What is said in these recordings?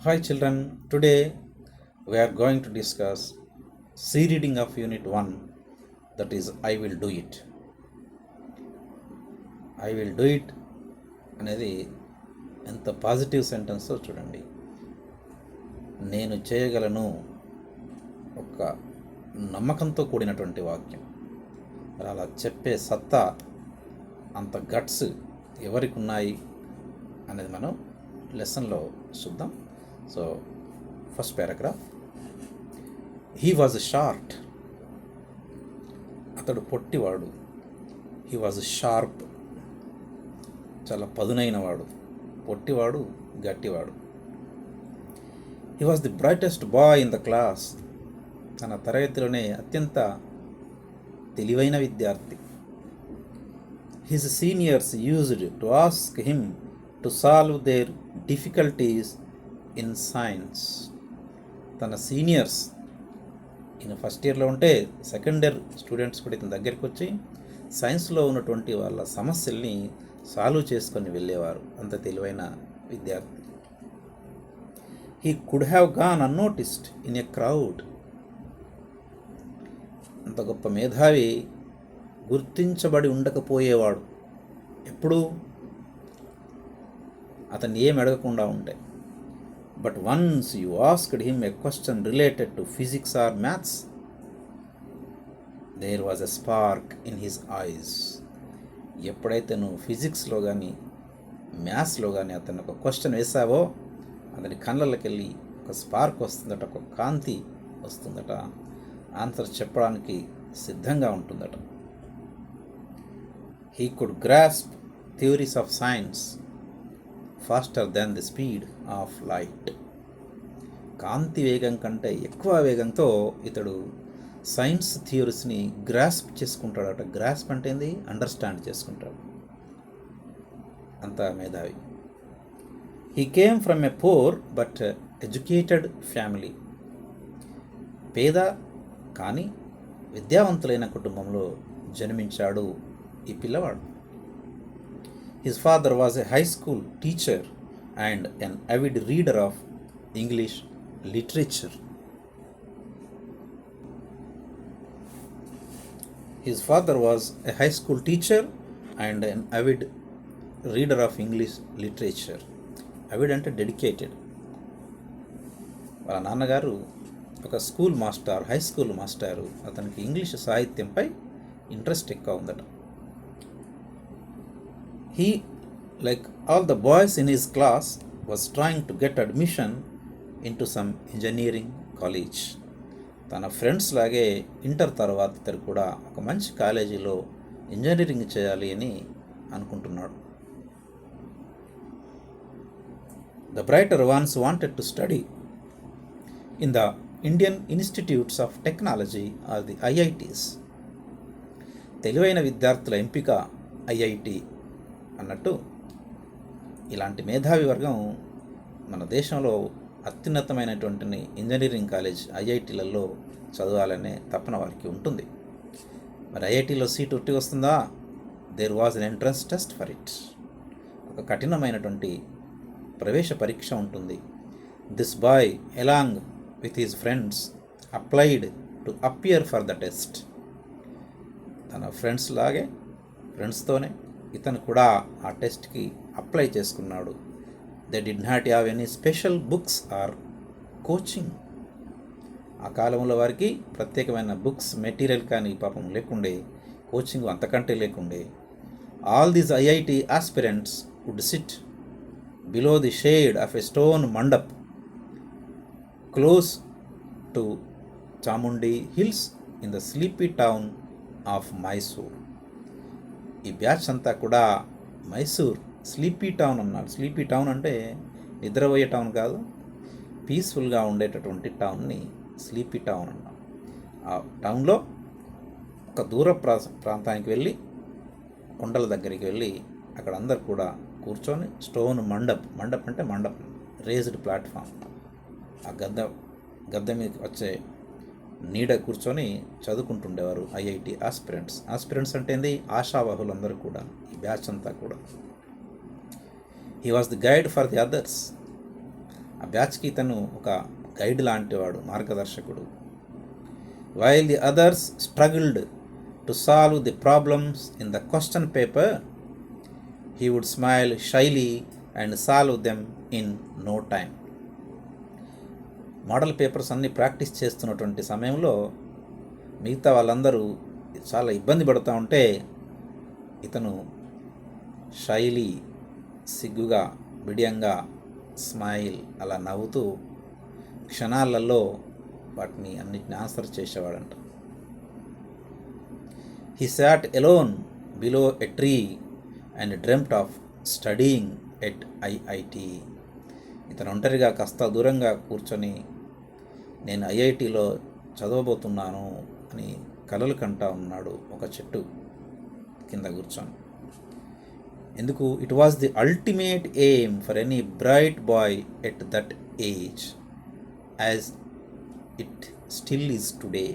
Hi children, today we are going to discuss C-reading of Unit 1, that is I will do it. I will do it అనేది ఎంత positive సెంటెన్సో చూడండి. నేను చేయగలను ఒక నమ్మకంతో కూడినటువంటి వాక్యం. అలా చెప్పే సత్తా, అంత గట్స్ ఎవరికి ఉన్నాయి అనేది మనం లెసన్లో చూద్దాం. So first paragraph, he was short, అతడు పొట్టివాడు. హీ వాజ్ షార్ప్, చాలా పదునైనవాడు. పొట్టివాడు, గట్టివాడు. He was the brightest boy in the class, తన తరగతిలోనే అత్యంత తెలివైన విద్యార్థి. His seniors used to ask him to solve their difficulties in science. తన సీనియర్స్ ఈయన ఫస్ట్ ఇయర్లో ఉంటే సెకండ్ ఇయర్ స్టూడెంట్స్ కూడా ఇతని దగ్గరికి వచ్చి సైన్స్లో ఉన్నటువంటి వాళ్ళ సమస్యల్ని సాల్వ్ చేసుకొని వెళ్ళేవారు. అంత తెలివైన విద్యార్థి. He could have gone unnoticed in a crowd. అంత గొప్ప మేధావి గుర్తించబడి ఉండకపోయేవాడు. ఎప్పుడు అతన్ని ఏం అడగకుండా ఉంటే. But once you asked him a question related to physics or maths, there was a spark in his eyes. ఎప్పుడైతే నువ్వు ఫిజిక్స్లో కానీ మ్యాథ్స్లో కానీ అతను ఒక క్వశ్చన్ వేసావో అతని కళ్ళకి వెళ్ళి ఒక స్పార్క్ వస్తుందట, ఒక కాంతి వస్తుందట, ఆన్సర్ చెప్పడానికి సిద్ధంగా ఉంటుందట. He could grasp theories of science faster than the speed of light. కాంతి వేగం కంటే ఎక్కువ వేగంతో ఇతడు సైన్స్ థియరీస్ని గ్రాస్ప్ చేసుకుంటాడట. గ్రాస్ప్ అంటే ఏంది? అండర్స్టాండ్ చేసుకుంటాడు. అంత మేధావి. He came from a poor but educated family. పేద కానీ విద్యావంతులైన కుటుంబంలో జన్మించాడు ఈ పిల్లవాడు. His father was a high school teacher and an avid reader of English literature. His father was a high school teacher and an avid reader of English literature. Avid అంటే dedicated. వాళ్ళ నాన్నగారు ఒక స్కూల్ మాస్టర్, హై స్కూల్ మాస్టారు. అతనికి English సాహిత్యంపై interest ఎక్కువ ఉందట. He, like all the boys in his class, was trying to get admission into some engineering college. తన friends లాగే ఇంటర్ తర్వాత ఇతడు కూడా ఒక మంచి కాలేజీలో ఇంజనీరింగ్ చేయాలి అని అనుకుంటున్నాడు. The brighter ones wanted to study in the Indian Institutes of Technology or the IITs. తెలివైన విద్యార్థుల ఎంపిక ఐఐటి అన్నట్టు ఇలాంటి మేధావి వర్గం మన దేశంలో అత్యున్నతమైనటువంటి ఇంజనీరింగ్ కాలేజ్ ఐఐటీలలో చదవాలనే తపన వారికి ఉంటుంది. మరి ఐఐటీలో సీట్ ఉట్టి వస్తుందా? There was an entrance test for it. ఒక కఠినమైనటువంటి ప్రవేశ పరీక్ష ఉంటుంది. This boy along with his friends applied to appear for the test. తన ఫ్రెండ్స్తోనే ఇతను కూడా ఆ టెస్ట్కి అప్లై చేసుకున్నాడు. They did not have any special books or coaching. ఆ కాలంలో వారికి ప్రత్యేకమైన బుక్స్, మెటీరియల్ కానీ పాపం లేకుండే, కోచింగ్ అంతకంటే లేకుండే. All these IIT aspirants would sit below the shade of a stone mandap close to Chamundi hills in the sleepy town of Mysore. ఈ బ్యాచ్ అంతా కూడా మైసూర్ స్లీపీ టౌన్ అన్నాడు. స్లీపీ టౌన్ అంటే నిద్రపోయే టౌన్ కాదు, పీస్ఫుల్గా ఉండేటటువంటి టౌన్ని స్లీపీ టౌన్ అన్నాం. ఆ టౌన్లో ఒక దూర ప్రాంతానికి వెళ్ళి, కొండల దగ్గరికి వెళ్ళి అక్కడ అందరు కూడా కూర్చొని స్టోన్ మండప్ అంటే మండపం, రేజ్డ్ ప్లాట్ఫామ్, ఆ గద్దె మీద వచ్చే నీడ కూర్చొని చదువుకుంటుండేవారు ఐఐటి ఆస్పిరెంట్స్ అంటే ఏంది? ఆశావాహులందరూ కూడా, ఈ బ్యాచ్ అంతా కూడా. He was the guide for the others. ఆ బ్యాచ్కి ఇతను ఒక గైడ్ లాంటివాడు, మార్గదర్శకుడు. While the others struggled to solve the problems in the question paper, he would smile shyly and solve them in no time. Model papers అన్నీ practice చేస్తున్నటువంటి సమయంలో మిగతా వాళ్ళందరూ చాలా ఇబ్బంది పడుతూ ఉంటే ఇతను షైలీ, సిగ్గుగా, బిడియంగా, స్మైల్ అలా నవ్వుతూ క్షణాలలో వాటిని అన్నిటిని ఆన్సర్ చేసేవాడంట. He sat alone below a tree and dreamt of studying at IIT. ఇతను ఒంటరిగా కాస్త దూరంగా కూర్చొని నేను ఐఐటిలో చదవబోతున్నాను అని కలలు కంటా ఉన్నాడు ఒక చెట్టు కింద కూర్చొని. ఎందుకు? It was the ultimate aim for any bright boy at that age, as it still is today.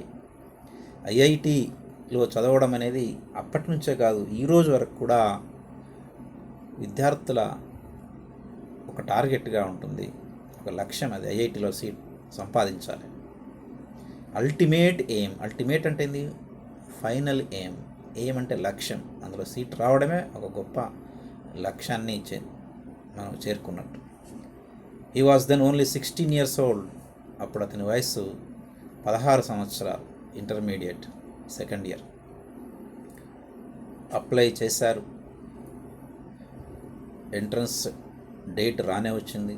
ఐఐటిలో చదవడం అనేది అప్పటి నుంచే కాదు, ఈరోజు వరకు కూడా విద్యార్థుల ఒక టార్గెట్గా ఉంటుంది, ఒక లక్ష్యం. అది ఐఐటిలో సీట్ సంపాదించాలి. అల్టిమేట్ ఎయిమ్, అల్టిమేట్ అంటే ఏంది? Final aim. ఎయిమ్ అంటే లక్ష్యం, అందులో సీట్ రావడమే ఒక గొప్ప లక్ష్యాన్ని మనం చేరుకున్నట్టు. He was then only 16 years old. అప్పుడు అతని వయస్సు 16 సంవత్సరాలు, ఇంటర్మీడియట్ సెకండ్ ఇయర్. అప్లై చేశారు. ఎంట్రన్స్ డేట్ రానే వచ్చింది.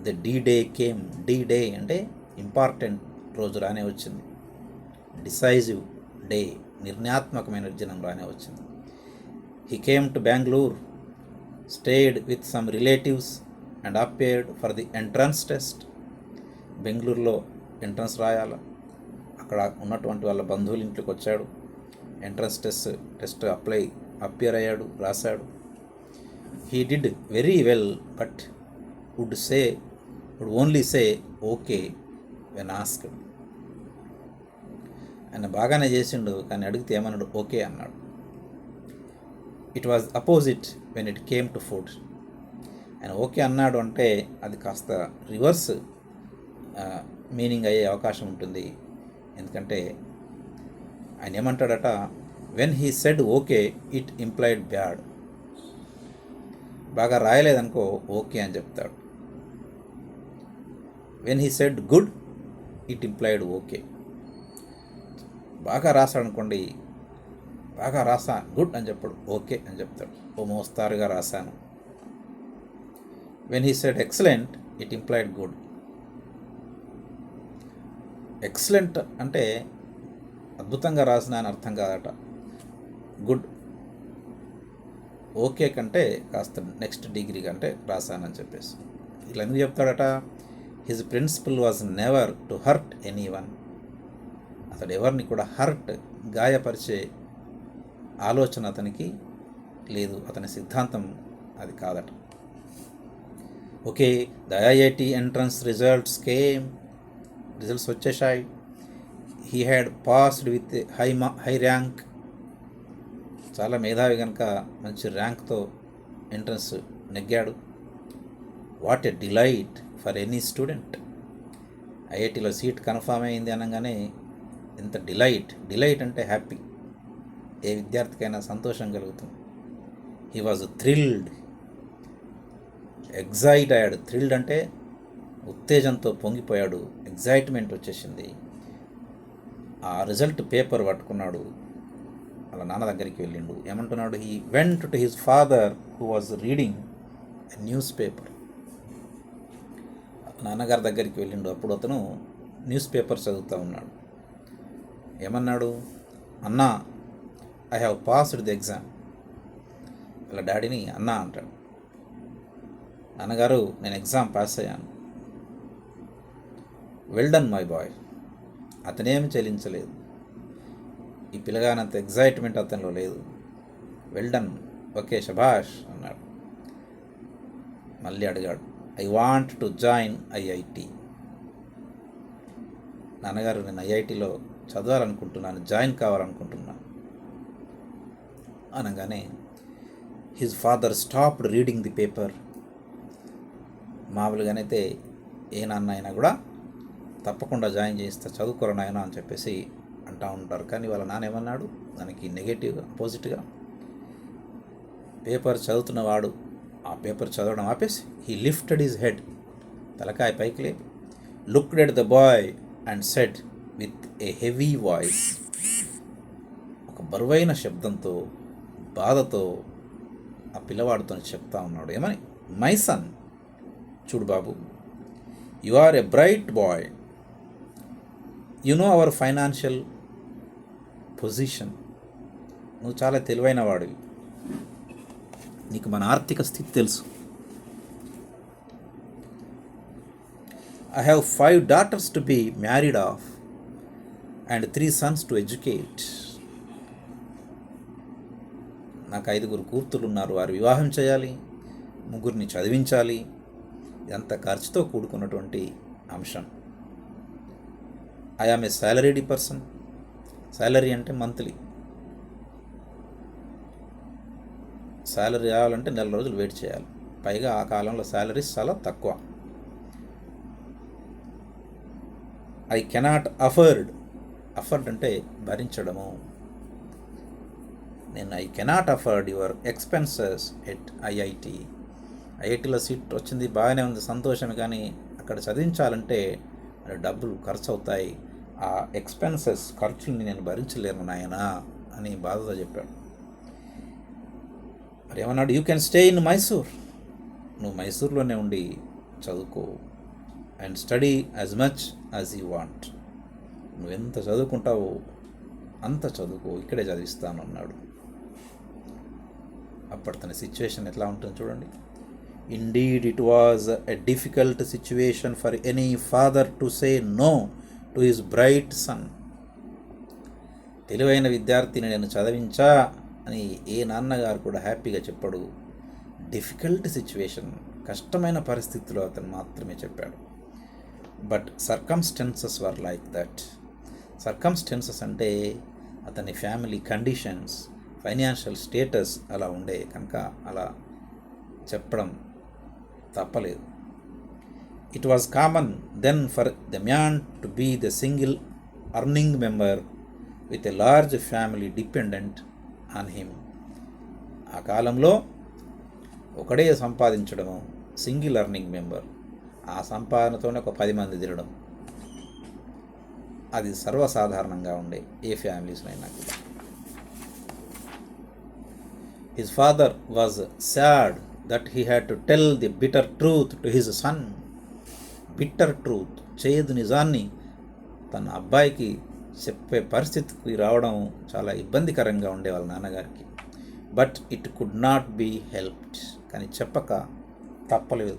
The day came. డే అంటే ఇంపార్టెంట్ రోజు రానే వచ్చింది. డిసైజివ్ డే, నిర్ణయాత్మకమైన దినం రానే వచ్చింది. He came to Bengaluru, stayed with some relatives and appeared for the entrance test. బెంగళూరులో ఎంట్రన్స్ రాయాల, అక్కడ ఉన్నటువంటి వాళ్ళ బంధువుల ఇంట్లోకి వచ్చాడు. ఎంట్రన్స్ టెస్ట్ అపియర్ అయ్యాడు, రాశాడు. He did very well but would only say okay when asked. ఆయన బాగానే చేసిండు, కానీ అడిగితే ఏమన్నాడు? ఓకే అన్నాడు. It was opposite when it came to food. ఆయన ఓకే అన్నాడు అంటే అది కాస్త రివర్స్ మీనింగ్ అయ్యే అవకాశం ఉంటుంది. ఎందుకంటే ఆయన ఏమంటాడట, when he said okay it implied bad. బాగా రాయలేదనుకో ఓకే అని చెప్తాడు. When he said good it implied okay. బాగా రాశాడనుకోండి, బాగా రాసా గుడ్ అని చెప్పాడు, ఓకే అని చెప్తాడు. ఓ మోస్తారుగా రాశాను. When he said excellent it implied good. Excellent అంటే అద్భుతంగా రాసిన అని అర్థం కాదట. గుడ్, ఓకే కంటే కాస్త నెక్స్ట్ డిగ్రీ కంటే రాశానని చెప్పేసి. ఇలా ఎందుకు చెప్తాడట? His principle was never to hurt anyone. అతడు ఎవరిని కూడా గాయపరిచే ఆలోచన అతనికి లేదు, అతని సిద్ధాంతం అది కాదట. Okay, the IIT entrance results వచ్చేసాయి. He had passed with high rank. చాలా మేధావి కనుక మంచి ర్యాంక్తో ఎంట్రన్స్ నెగ్గాడు. What a delight for any student. ఐఐటిలో సీట్ కన్ఫామ్ అయింది అనగానే ఎంత డిలైట్ అంటే హ్యాపీ, ఏ విద్యార్థికైనా సంతోషం కలుగుతుంది. హీ వాజ్ థ్రిల్డ్, ఎగ్జైట్ అయ్యాడు. థ్రిల్డ్ అంటే ఉత్తేజంతో పొంగిపోయాడు, ఎగ్జైట్మెంట్ వచ్చేసింది. ఆ రిజల్ట్ పేపర్ పట్టుకున్నాడు, వాళ్ళ నాన్న దగ్గరికి వెళ్ళిండు. ఏమంటున్నాడు? He went to his father who was reading a news paper. నాన్నగారి దగ్గరికి వెళ్ళిండు. అప్పుడు అతను న్యూస్ పేపర్ చదువుతూ ఉన్నాడు. ఏమన్నాడు? అన్నా, I have passed the exam. వాళ్ళ డాడీని అన్నా అంటాడు. నాన్నగారు, నేను ఎగ్జామ్ పాస్ అయ్యాను. Well done my boy. అతనేమి చెల్లించలేదు. ఈ పిల్లగానంత ఎగ్జైట్మెంట్ అతనిలో లేదు. వెల్ డన్, ఓకే, శభాష్ అన్నాడు. మళ్ళీ అడిగాడు, I want to join IIT. నాన్నగారు, నేను ఐఐటిలో చదవాలనుకుంటున్నాను, జాయిన్ కావాలనుకుంటున్నాను అనగానే his father stopped reading the paper. మామూలుగానైతే ఏ నాన్న అయినా కూడా తప్పకుండా జాయిన్ చేస్తే చదువుకోరు నాయన అని చెప్పేసి అంటూ ఉంటారు. కానీ వాళ్ళ నాన్న ఏమన్నాడు, దానికి నెగటివ్గా అపోజిట్గా పేపర్ చదువుతున్నవాడు ఆ పేపర్ చదవడం ఆపేసి హీ లిఫ్టెడ్ హిజ్ హెడ్, తలకాయ పైకి లేపి, looked at the boy and said with a heavy voice, ఒక బరువైన శబ్దంతో బాధతో ఆ పిల్లవాడితో చెప్తా ఉన్నాడు. ఏమని? మై సన్, చూడు బాబు, you are a bright boy, you know our financial position, నువ్వు చాలా తెలివైన వాడివి, నీకు మన ఆర్థిక స్థితి తెలుసు. I have 5 daughters to be married off and 3 sons to educate, నాకు 5 కూతుర్లు ఉన్నారు, వారు వివాహం చేయాలి, 3 చదివించాలి, ఎంత ఖర్చుతో కూడుకున్నటువంటి అంశం. I am a salaried person, salary అంటే మంత్లీ, శాలరీ రావాలంటే 4 రోజులు వెయిట్ చేయాలి, పైగా ఆ కాలంలో శాలరీస్ చాలా తక్కువ. ఐ కెనాట్ అఫర్డ్ అంటే భరించడము, నేను I cannot afford your expenses at ఐఐటీలో సీట్ వచ్చింది, బాగానే ఉంది, సంతోషమే, కానీ అక్కడ చదివించాలంటే డబ్బులు ఖర్చు అవుతాయి, ఆ ఎక్స్పెన్సెస్ ఖర్చుల్ని నేను భరించలేను నాయనా అని బాధతో చెప్పాడు. మరి ఏమన్నాడు? You can stay in Mysore, నువ్వు మైసూర్లోనే ఉండి చదువుకో, and study as much as you want, నువ్వెంత చదువుకుంటావో అంత చదువుకో, ఇక్కడే చదివిస్తాను అన్నాడు. అప్పటి తన సిచ్యువేషన్ ఎట్లా ఉంటుందో చూడండి. Indeed it was a difficult situation for any father to say no to his bright son, తెలివైన విద్యార్థిని నేను చదివించా అని ఏ నాన్నగారు కూడా హ్యాపీగా చెప్పాడు. డిఫికల్ట్ సిచ్యువేషన్, కష్టమైన పరిస్థితిలో అతను మాత్రమే చెప్పాడు. But circumstances were like that, circumstances అంటే అతని ఫ్యామిలీ కండిషన్స్, ఫైనాన్షియల్ స్టేటస్ అలా ఉండే కనుక అలా చెప్పడం తప్పలేదు. It was common then for the man to be the single earning member with a large family dependent on him, ఆ కాలంలో ఒకడే సంపాదించడము, సింగిల్ అర్నింగ్ మెంబర్, ఆ సంపాదనతోనే ఒక 10 మంది తినడం, అది సర్వసాధారణంగా ఉండే ఏ ఫ్యామిలీస్నైనా కూడా. His father was sad that he had to tell the bitter truth to his sun, bitter truth, చేదు నిజాన్ని తన అబ్బాయికి చెప్పే పరిస్థితికి రావడం చాలా ఇబ్బందికరంగా ఉండే వాళ్ళ నాన్నగారికి. But it could not be helped, కానీ చెప్పక తప్పలేదు,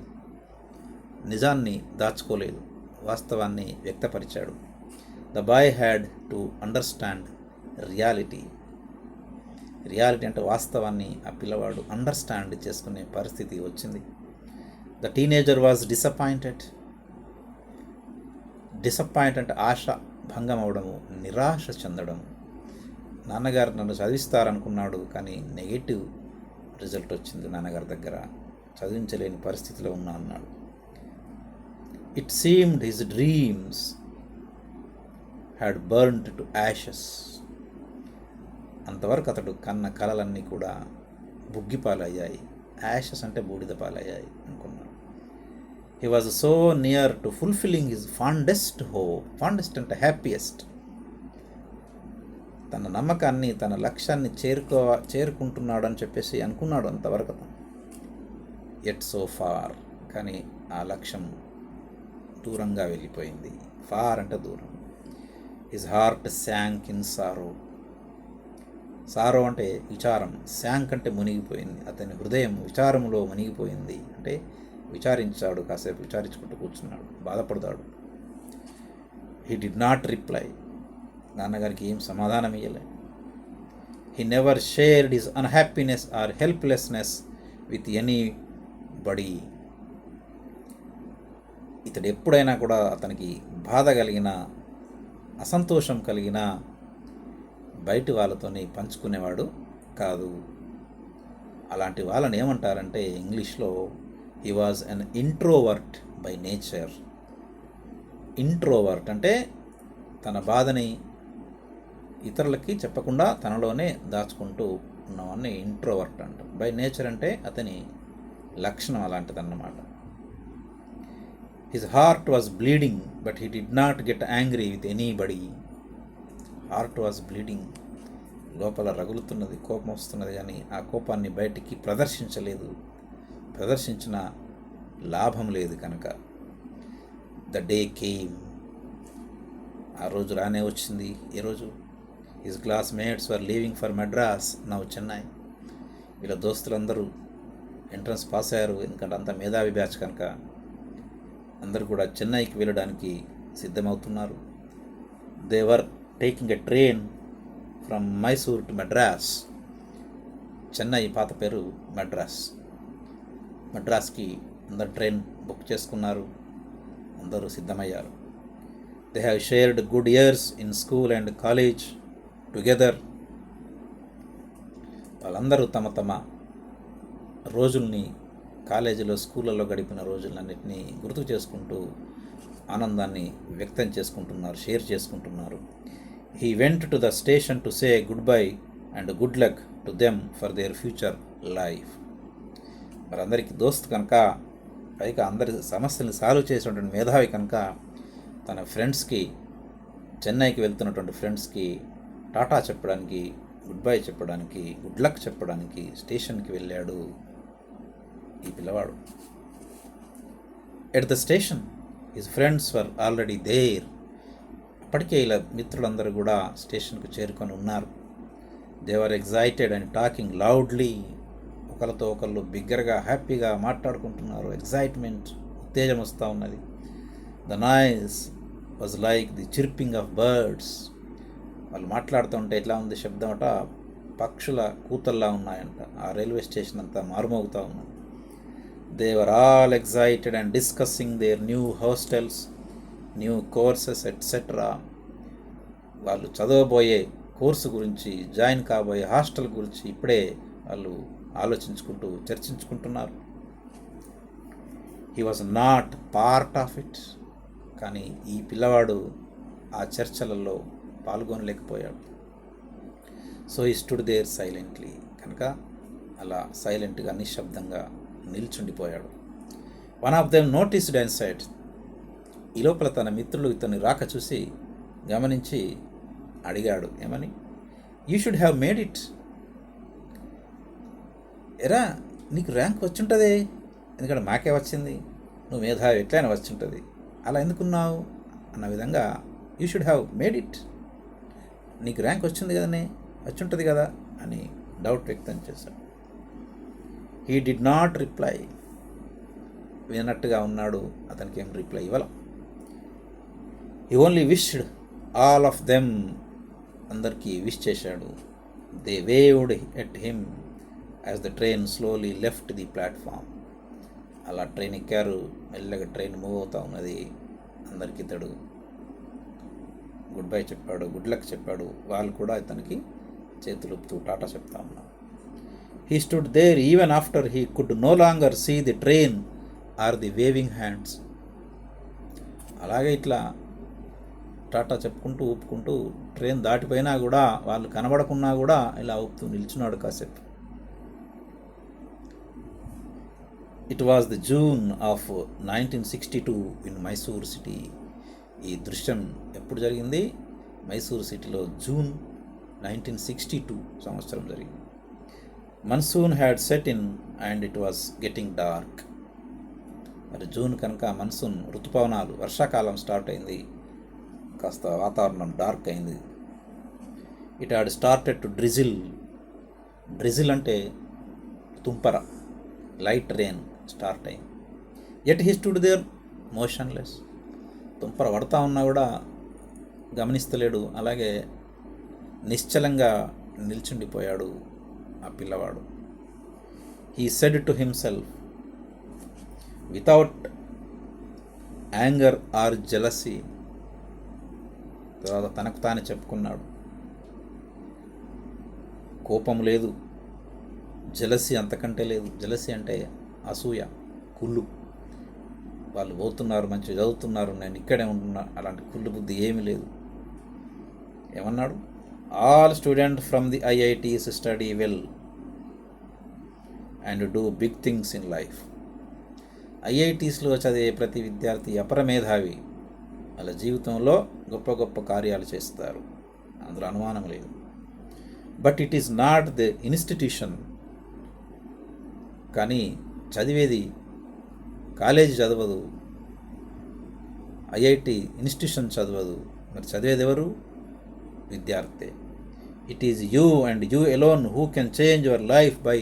నిజాన్ని దాచుకోలేదు, వాస్తవాన్ని వ్యక్తపరిచాడు. The boy had to understand reality, reality అంటే వాస్తవాన్ని ఆ పిల్లవాడు అండర్స్టాండ్ చేసుకునే పరిస్థితి వచ్చింది. ద టీనేజర్ వాజ్ డిసప్పాయింటెడ్ అంటే ఆశ భంగం అవడము, నిరాశ చెందడం. నాన్నగారు నన్ను చదివిస్తారనుకున్నాడు, కానీ నెగిటివ్ రిజల్ట్ వచ్చింది, నాన్నగారి దగ్గర చదివించలేని పరిస్థితిలో ఉన్నా అన్నాడు. It seemed his dreams had burned to Ashes, అంతవరకు అతడు కన్న కలలన్నీ కూడా బుగ్గిపాలయ్యాయి, యాషెస్ అంటే బూడిద పాలయ్యాయి అనుకున్నాడు. He was so near to fulfilling his fondest hope, fondest అంటే హ్యాపీయెస్ట్, తన నమ్మకాన్ని తన లక్ష్యాన్ని చేరుకుంటున్నాడు అని చెప్పేసి అనుకున్నాడు అంతవరకు అతను. ఎట్ సో ఫార్, కానీ ఆ లక్ష్యం దూరంగా వెళ్ళిపోయింది. ఫార్ అంటే దూరం. హిజ్ హార్ట్ శాంక్ ఇన్ సారో, సారో అంటే విచారం, శాంక్ అంటే మునిగిపోయింది, అతని హృదయం విచారంలో మునిగిపోయింది అంటే విచారించాడు, కాసేపు విచారించుకుంటూ కూర్చున్నాడు, బాధపడతాడు. హీ డిడ్ నాట్ రిప్లై, నాన్నగారికి ఏం సమాధానం ఇయ్యలే. He never shared his unhappiness or helplessness with anybody, ఇతడు ఎప్పుడైనా కూడా అతనికి బాధ కలిగిన, అసంతోషం కలిగిన బయటి వాళ్ళతోని పంచుకునేవాడు కాదు. అలాంటి వాళ్ళని ఏమంటారంటే ఇంగ్లీష్లో he was an introvert by nature, introvert అంటే తన బాధని ఇతరులకి చెప్పకుండా తనలోనే దాచుకుంటూ ఉన్నవాడిని ఇంట్రోవర్ట్ అంటాం. బై నేచర్ అంటే అతని లక్షణం అలాంటిదన్నమాట. His heart was bleeding but he did not get angry with anybody. Heart was bleeding, లోపల రగులుతున్నది, కోపం వస్తున్నది, కానీ ఆ కోపాన్ని బయటికి ప్రదర్శించలేదు. ప్రదర్శించిన లాభం లేదు కనుక. ద డే కేమ్, ఆ రోజు రానే వచ్చింది. ఏ రోజు? His classmates were leaving for Madras, now Chennai. వీళ్ళ దోస్తులందరూ ఎంట్రన్స్ పాస్ అయ్యారు, ఎందుకంటే అంత మేధావి బ్యాచ్ కనుక. అందరూ కూడా చెన్నైకి వెళ్ళడానికి సిద్ధమవుతున్నారు. They were taking a train from Mysore to Madras. Chennai పాత పేరు మద్రాస్. మద్రాస్కి అందరు ట్రైన్ బుక్ చేసుకున్నారు, అందరూ సిద్ధమయ్యారు. They have shared good years in school and college together. వాళ్ళందరూ తమ తమ రోజుల్ని కాలేజీలో, స్కూళ్ళలో గడిపిన రోజులన్నింటినీ గుర్తు చేసుకుంటూ ఆనందాన్ని వ్యక్తం చేసుకుంటున్నారు, షేర్ చేసుకుంటున్నారు. He went to the station to say good bye and good luck to them for their future life. మరి అందరికీ దోస్త్ కనుక, పైగా అందరి సమస్యల్ని సాల్వ్ చేసినటువంటి మేధావి కనుక, తన ఫ్రెండ్స్కి, చెన్నైకి వెళ్తున్నటువంటి ఫ్రెండ్స్కి టాటా చెప్పడానికి, గుడ్ బై చెప్పడానికి, గుడ్ లక్ చెప్పడానికి స్టేషన్కి వెళ్ళాడు ఈ పిల్లవాడు. At the station his friends were already there. అప్పటికే ఇలా మిత్రులందరూ కూడా స్టేషన్కు చేరుకొని ఉన్నారు. They were excited and talking loudly. ఒకరితో ఒకళ్ళు బిగ్గరగా హ్యాపీగా మాట్లాడుకుంటున్నారు. ఎగ్జైట్మెంట్, ఉత్తేజం వస్తూ ఉన్నది. The noise was like the chirping of birds. వాళ్ళు మాట్లాడుతూ ఉంటే ఎట్లా ఉంది శబ్దం అట, పక్షుల కూతల్లా ఉన్నాయంట. ఆ రైల్వే స్టేషన్ అంతా మారుమోగుతూ ఉన్నది. They were all excited and discussing their new hostels, new courses etcetera. వాళ్ళు చదవబోయే కోర్సు గురించి, జాయిన్ కాబోయే హాస్టల్ గురించి ఇప్పుడే వాళ్ళు ఆలోచించుకుంటూ, చర్చించుకుంటున్నారు. He was not part of it. కానీ ఈ పిల్లవాడు ఆ చర్చలలో పాల్గొనలేకపోయాడు. So he stood there silently. కనుక అలా సైలెంట్గా, నిశ్శబ్దంగా నిల్చుండిపోయాడు. One of them noticed and said. ఈ లోపల తన మిత్రులు ఇతన్ని రాక చూసి గమనించి అడిగాడు, ఏమని? You should have made it. ఎరా, నీకు ర్యాంక్ వచ్చుంటుంది, ఎందుకంటే మాకే వచ్చింది, నువ్వు మేధావి ఎట్లయినా వచ్చుంటుంది, అలా ఎందుకున్నావు అన్న విధంగా you should have made it, నీకు ర్యాంక్ వచ్చింది కదనే, వచ్చుంటుంది కదా అని డౌట్ వ్యక్తం చేశాడు. He did not reply. వినట్టుగా ఉన్నాడు, అతనికి ఏం రిప్లై ఇవ్వాల. He only wished all of them. అందరికీ విష్ చేశాడు. They waved at him as the train slowly left the platform. అలా ట్రైన్ ఎక్కారు, మెల్లగా ట్రైన్ మూవ్ అవుతూ ఉన్నది. అందరికీ ఇతడు గుడ్ బై చెప్పాడు, గుడ్ లక్ చెప్పాడు. వాళ్ళు కూడా ఇతనికి చేతులుపుతూ టాటా చెప్తా ఉన్నారు. He stood there even after he could no longer see the train or the waving hands. అలాగే ఇట్లా టాటా చెప్పుకుంటూ ఊపుకుంటూ ట్రైన్ దాటిపోయినా కూడా, వాళ్ళు కనబడకున్నా కూడా ఇలా ఊపుతూ నిల్చున్నాడు కాసేపు. It was the June of 1962 in Mysore city. ఈ దృశ్యం ఎప్పుడు జరిగింది? మైసూర్ సిటీలో జూన్ 1962 సంవత్సరం జరిగింది. Monsoon had set in and it was getting dark. మరి జూన్ కనుక మన్సూన్, ఋతుపవనాలు, వర్షాకాలం స్టార్ట్ అయింది. కాస్త వాతావరణం డార్క్ అయింది. It had started to drizzle. Drizzle అంటే తుంపర, లైట్ రెయిన్ స్టార్ట్ అయింది. At he stood there motionless. తుంపర పడతా ఉన్నా కూడా గమనిస్తలేడు, అలాగే నిశ్చలంగా నిల్చుండిపోయాడు ఆ పిల్లవాడు. He said to himself without anger or jealousy. తర్వాత తనకు తానే చెప్పుకున్నాడు, కోపం లేదు, జెలసీ అంతకంటే లేదు. జెలసీ అంటే అసూయ, కుళ్ళు. వాళ్ళు పోతున్నారు, మంచిగా చదువుతున్నారు, నేను ఇక్కడే ఉంటున్నా, అలాంటి కుళ్ళు బుద్ధి ఏమీ లేదు. ఏమన్నాడు? All student from the IITs study well and do big things in life. ఐఐటీస్లో చదివే ప్రతి విద్యార్థి అపరమేధావి, వాళ్ళ జీవితంలో గొప్ప గొప్ప కార్యాలు చేస్తారు, అందులో అనుమానం లేదు. But it is not the institution. కానీ చదివేది కాలేజీ చదవదు, ఐఐటి ఇన్స్టిట్యూషన్ చదవదు, మరి చదివేది ఎవరు? విద్యార్థి. It is you and you alone who can change your life by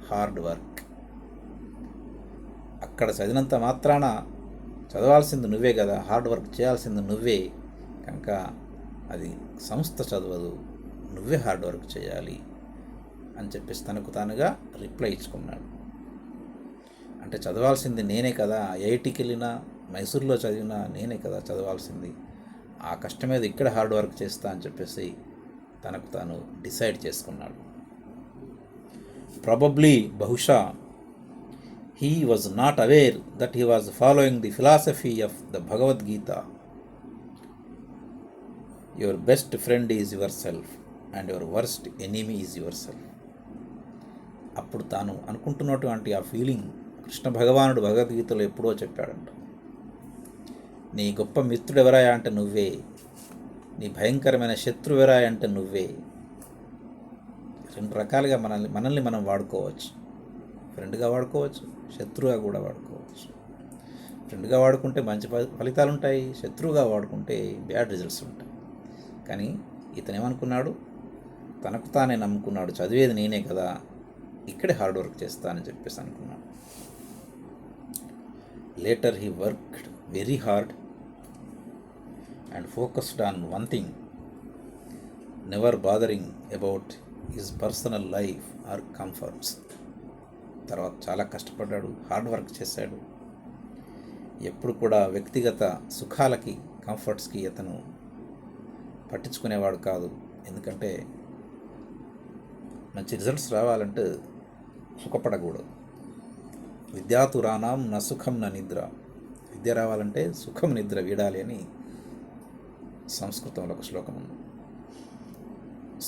hard work. అక్కడ చదివినంత మాత్రాన చదవాల్సింది నువ్వే కదా, హార్డ్ వర్క్ చేయాల్సింది నువ్వే, కనుక అది సంస్థ చదవదు, నువ్వే హార్డ్ వర్క్ చేయాలి అని చెప్పేసి తనకు తానుగా రిప్లై ఇచ్చుకున్నాడు. అంటే చదవాల్సింది నేనే కదా, ఐఐటికి వెళ్ళినా మైసూర్లో చదివినా నేనే కదా చదవాల్సింది, ఆ కష్టం మీద ఇక్కడ హార్డ్ వర్క్ చేస్తా అని చెప్పేసి తనకు తాను డిసైడ్ చేసుకున్నాడు. ప్రాబబ్లీ, బహుశా, he was not aware that he was following the philosophy of the Bhagavad Gita. Your best friend is yourself and your worst enemy is yourself. అప్పుడు తాను అనుకుంటున్నటువంటి ఆ ఫీలింగ్ కృష్ణ భగవానుడు భగవద్గీతలో ఎప్పుడో చెప్పాడంట. నీ గొప్ప మిత్రుడు ఎవరాయా అంటే నువ్వే, నీ భయంకరమైన శత్రువు ఎవరాయా అంటే నువ్వే. రెండు రకాలుగా మనల్ని మనం వాడుకోవచ్చు. ఫ్రెండ్గా వాడుకోవచ్చు, శత్రువుగా కూడా వాడుకోవచ్చు. ఫ్రెండ్గా వాడుకుంటే మంచి ఫలితాలు ఉంటాయి, శత్రువుగా వాడుకుంటే బ్యాడ్ రిజల్ట్స్ ఉంటాయి. కానీ ఇతను ఏమనుకున్నాడు? తనకు తానే నమ్ముకున్నాడు, చదివేది నేనే కదా, ఇక్కడే హార్డ్ వర్క్ చేస్తానని చెప్పేసి అనుకున్నాడు. Later he worked very hard and focused on one thing, never bothering about his personal life or comforts. తర్వాత చాలా కష్టపడ్డాడు, హార్డ్ వర్క్ చేశాడు. ఎప్పుడు కూడా వ్యక్తిగత సుఖాలకి, కంఫర్ట్స్కి అతను పట్టించుకునేవాడు కాదు. ఎందుకంటే మంచి రిజల్ట్స్ రావాలంటే సుఖపడకూడదు. విద్యాతురాణం న సుఖం న నిద్ర. విద్య రావాలంటే సుఖం నిద్ర వీడాలి అని సంస్కృతంలో ఒక శ్లోకం ఉంది.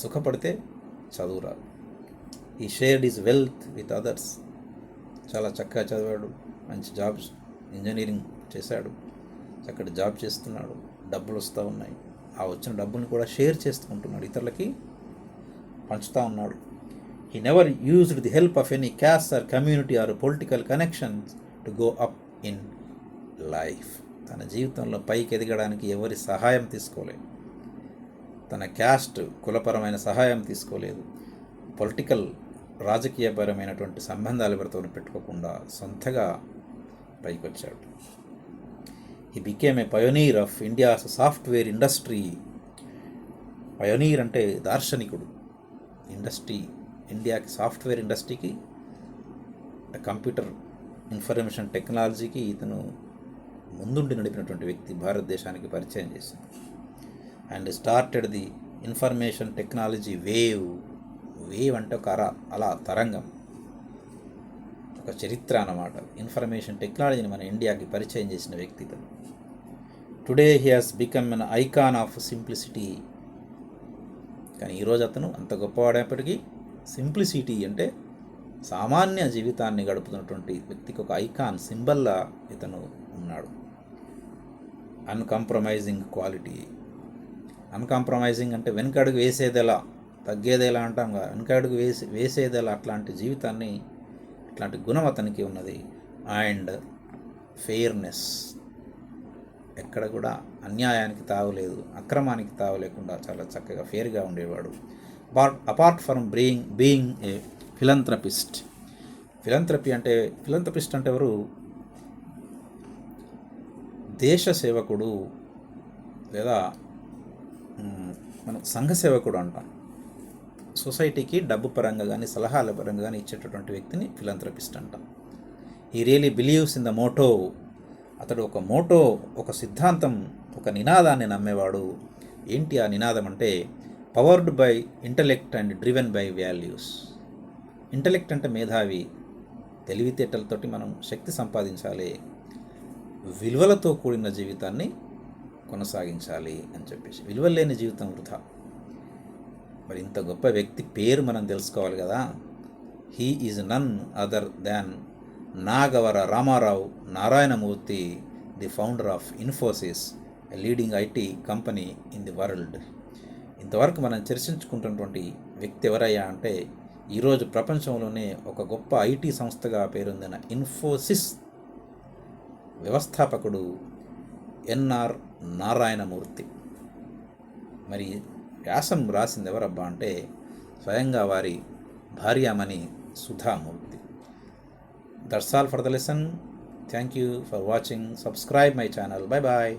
సుఖపడితే చదువు రాదు. ఈ shared is wealth with others. చాలా చక్కగా చదివాడు, మంచి జాబ్స్, ఇంజనీరింగ్ చేశాడు, చక్కటి జాబ్ చేస్తున్నాడు, డబ్బులు వస్తూ ఉన్నాయి. ఆ వచ్చిన డబ్బుని కూడా షేర్ చేసుకుంటున్నాడు, ఇతరులకి పంచుతూ ఉన్నాడు. He never used the help of any caste or community or political connections to go up in life. తన జీవితంలో పైకి ఎదగడానికి ఎవరి సహాయం తీసుకోలేదు. తన క్యాస్ట్, కులపరమైన సహాయం తీసుకోలేదు. పొలిటికల్, రాజకీయపరమైనటువంటి సంబంధాలు ఎవరితో పెట్టుకోకుండా సొంతగా పైకి వచ్చాడు. He became a pioneer of India's software industry. Pioneer అంటే దార్శనికుడు. ఇండస్ట్రీ, ఇండియాకి సాఫ్ట్వేర్ ఇండస్ట్రీకి, కంప్యూటర్ ఇన్ఫర్మేషన్ టెక్నాలజీకి ఇతను ముందుండి నడిపినటువంటి వ్యక్తి, భారతదేశానికి పరిచయం చేసింది. And started the information technology wave. Wave అంటే ఒక అలా తరంగం, ఒక చరిత్ర అన్నమాట. ఇన్ఫర్మేషన్ టెక్నాలజీని మన ఇండియాకి పరిచయం చేసిన వ్యక్తి ఇతను. Today he has become an icon of simplicity. కానీ ఈరోజు అతను అంత గొప్పవాడైనప్పటికీ సింప్లిసిటీ అంటే సామాన్య జీవితాన్ని గడుపుతున్నటువంటి వ్యక్తికి ఒక ఐకాన్, సింబల్లా ఇతను ఉన్నాడు. Uncompromising quality. అన్కాంప్రమైజింగ్ అంటే వెనకడుగు వేసేదెలా, తగ్గేదేలా అంటాం కదా, వెనకడుగు వేసేదెలా, అట్లాంటి జీవితాన్ని, అట్లాంటి గుణం అతనికి ఉన్నది. అండ్ ఫెయిర్నెస్, ఎక్కడ కూడా అన్యాయానికి తావులేదు, అక్రమానికి తావు లేకుండా చాలా చక్కగా ఫెయిర్గా ఉండేవాడు. Apart from being a philanthropist. Philanthropist అంటే ఎవరు? దేశ సేవకుడు లేదా మనం సంఘ సేవకుడు అంటాం. సొసైటీకి డబ్బు పరంగా కానీ సలహాల పరంగా కానీ ఇచ్చేటటువంటి వ్యక్తిని ఫిలంథ్రపిస్ట్ అంటాం. He really believes in the motto. అతడు ఒక మోటో, ఒక సిద్ధాంతం, ఒక నినాదాన్ని నమ్మేవాడు. ఏంటి ఆ నినాదం అంటే powered by intellect and driven by values. Intellect అంటే మేధావి, తెలివితేటలతోటి మనం శక్తి సంపాదించాలి. విలువలతో కూడిన జీవితాన్ని కొనసాగించాలి అని చెప్పేసి. విలువలు లేని జీవితం వృధా. మరి ఇంత గొప్ప వ్యక్తి పేరు మనం తెలుసుకోవాలి కదా. He is none other than Nagavara Ramarao Narayanamurthy, the founder of Infosys, a leading IT company in the world. ఇంతవరకు మనం చర్చించుకుంటున్నటువంటి వ్యక్తి ఎవరయ్యా అంటే, ఈరోజు ప్రపంచంలోనే ఒక గొప్ప ఐటీ సంస్థగా పేరొందిన ఇన్ఫోసిస్ వ్యవస్థాపకుడు ఎన్ఆర్ నారాయణమూర్తి. మరి వ్యాసం రాసింది ఎవరబ్బా అంటే స్వయంగా వారి భార్యామణి Sudhamurthy. That's all for the lesson. Thank you for watching. Subscribe my channel. Bye bye.